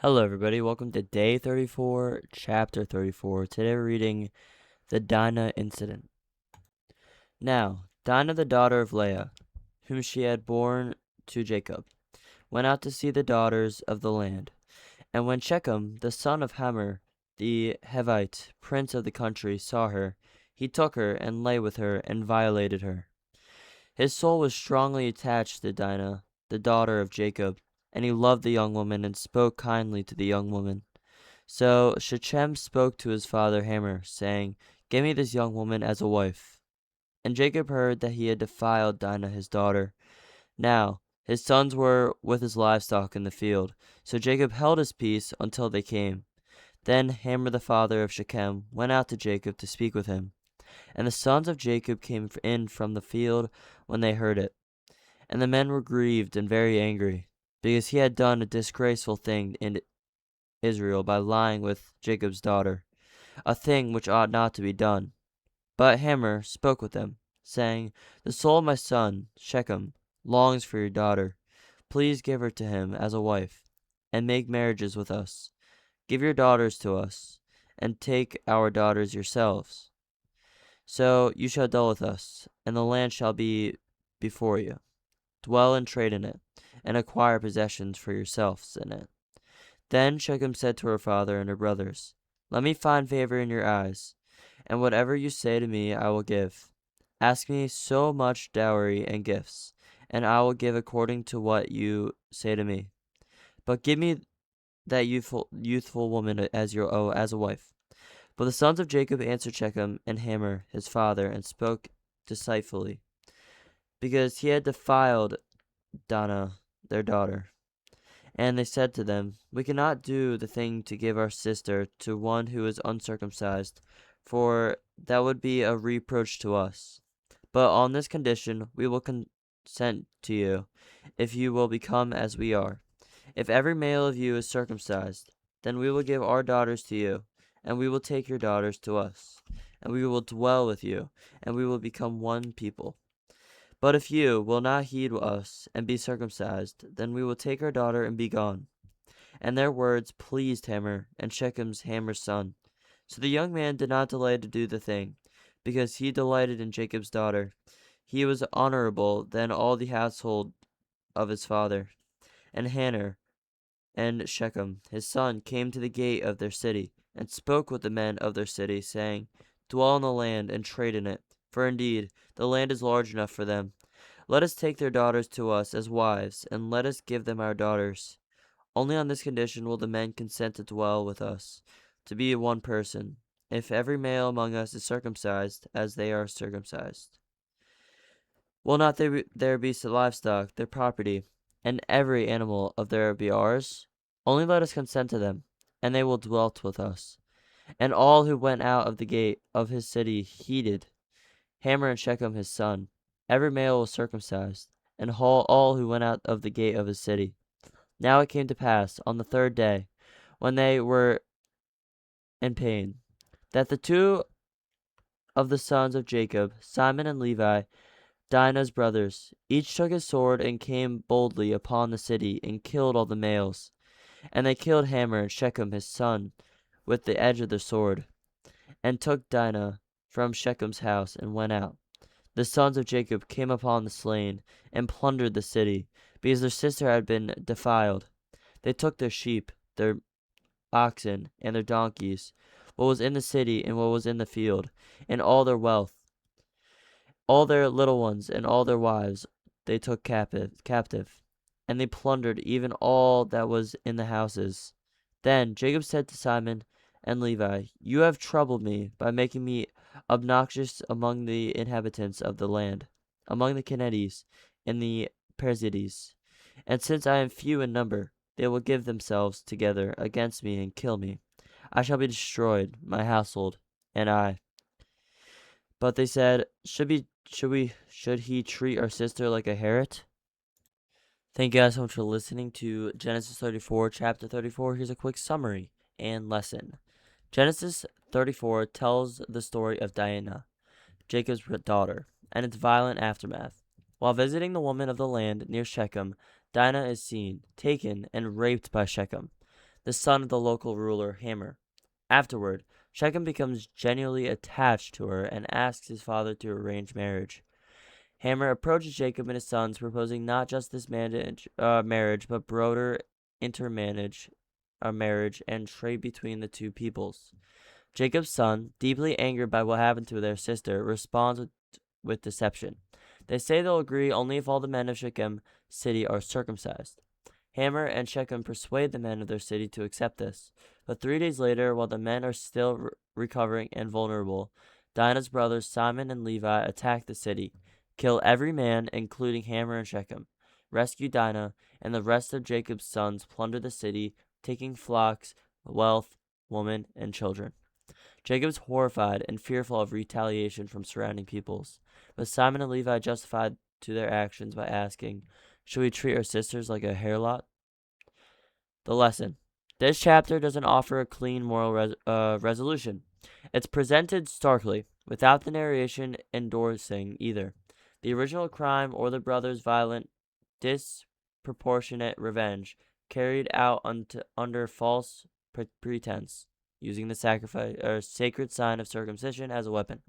Hello, everybody. Welcome to day 34, chapter 34. Today we're reading the Dinah incident. Now, Dinah, the daughter of Leah, whom she had borne to Jacob, went out to see the daughters of the land. And when Shechem, the son of Hamor, the Hivite, prince of the country, saw her, he took her and lay with her and violated her. His soul was strongly attached to Dinah, the daughter of Jacob, and he loved the young woman and spoke kindly to the young woman. So Shechem spoke to his father Hamor, saying, "Give me this young woman as a wife." And Jacob heard that he had defiled Dinah his daughter. Now his sons were with his livestock in the field, so Jacob held his peace until they came. Then Hamor the father of Shechem went out to Jacob to speak with him. And the sons of Jacob came in from the field when they heard it. And the men were grieved and very angry, because he had done a disgraceful thing in Israel by lying with Jacob's daughter, a thing which ought not to be done. But Hamor spoke with them, saying, "The soul of my son, Shechem, longs for your daughter. Please give her to him as a wife, and make marriages with us. Give your daughters to us, and take our daughters yourselves. So you shall dwell with us, and the land shall be before you. Dwell and trade in it, and acquire possessions for yourselves in it." Then Shechem said to her father and her brothers, "Let me find favor in your eyes, and whatever you say to me I will give. Ask me so much dowry and gifts, and I will give according to what you say to me. But give me that youthful woman as a wife." But the sons of Jacob answered Shechem and Hamor his father, and spoke deceitfully, because he had defiled Dinah their daughter. And they said to them, "We cannot do the thing to give our sister to one who is uncircumcised, for that would be a reproach to us. But on this condition we will consent to you, if you will become as we are. If every male of you is circumcised, then we will give our daughters to you, and we will take your daughters to us, and we will dwell with you, and we will become one people. But if you will not heed us and be circumcised, then we will take our daughter and be gone." And their words pleased Hamor and Hamor's son. So the young man did not delay to do the thing, because he delighted in Jacob's daughter. He was honorable than all the household of his father. And Hamor and Shechem his son came to the gate of their city, and spoke with the men of their city, saying, "Dwell in the land and trade in it, for indeed the land is large enough for them. Let us take their daughters to us as wives, and let us give them our daughters. Only on this condition will the men consent to dwell with us, to be one person, if every male among us is circumcised, as they are circumcised. Will not there be livestock, their property, and every animal of there be ours? Only let us consent to them, and they will dwell with us." And all who went out of the gate of his city heeded Hamor and Shechem his son. Every male was circumcised, and all who went out of the gate of his city. Now it came to pass on the third day, when they were in pain, that the two of the sons of Jacob, Simeon and Levi, Dinah's brothers, each took his sword and came boldly upon the city and killed all the males. And they killed Hamor and Shechem his son with the edge of their sword, and took Dinah from Shechem's house and went out. The sons of Jacob came upon the slain and plundered the city, because their sister had been defiled. They took their sheep, their oxen, and their donkeys, what was in the city and what was in the field, and all their wealth. All their little ones and all their wives they took captive, and they plundered even all that was in the houses. Then Jacob said to Simeon and Levi, "You have troubled me by making me obnoxious among the inhabitants of the land, among the Canaanites and the Perizzites. And since I am few in number, they will give themselves together against me and kill me. I shall be destroyed, my household, and I." But they said, should he treat our sister like a harlot? Thank you guys so much for listening to Genesis 34, chapter 34. Here's a quick summary and lesson. Genesis 34 tells the story of Dinah, Jacob's daughter, and its violent aftermath. While visiting the woman of the land near Shechem, Dinah is seen, taken, and raped by Shechem. the son of the local ruler Hamor. Afterward, Shechem becomes genuinely attached to her and asks his father to arrange marriage. Hamor approaches Jacob and his sons, proposing not just this marriage, but broader intermarriage, marriage and trade between the two peoples. Jacob's son, deeply angered by what happened to their sister, responds with deception. They say they'll agree only if all the men of Shechem city are circumcised. Hamor and Shechem persuade the men of their city to accept this. But 3 days later, while the men are still recovering and vulnerable, Dinah's brothers Simeon and Levi attack the city, kill every man, including Hamor and Shechem, rescue Dinah, and the rest of Jacob's sons plunder the city, taking flocks, wealth, women, and children. Jacob's horrified and fearful of retaliation from surrounding peoples, but Simeon and Levi justified to their actions by asking, "Should we treat our sisters like a harlot?" The lesson. This chapter doesn't offer a clean moral resolution. It's presented starkly, without the narration endorsing either the original crime or the brothers' violent, disproportionate revenge carried out under false pretense, using the sacred sign of circumcision as a weapon.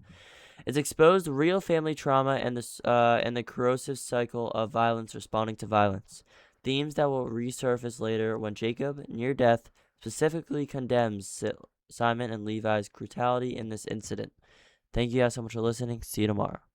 It's exposed real family trauma and the corrosive cycle of violence responding to violence, themes that will resurface later when Jacob, near death, specifically condemns Simon and Levi's brutality in this incident. Thank you guys so much for listening. See you tomorrow.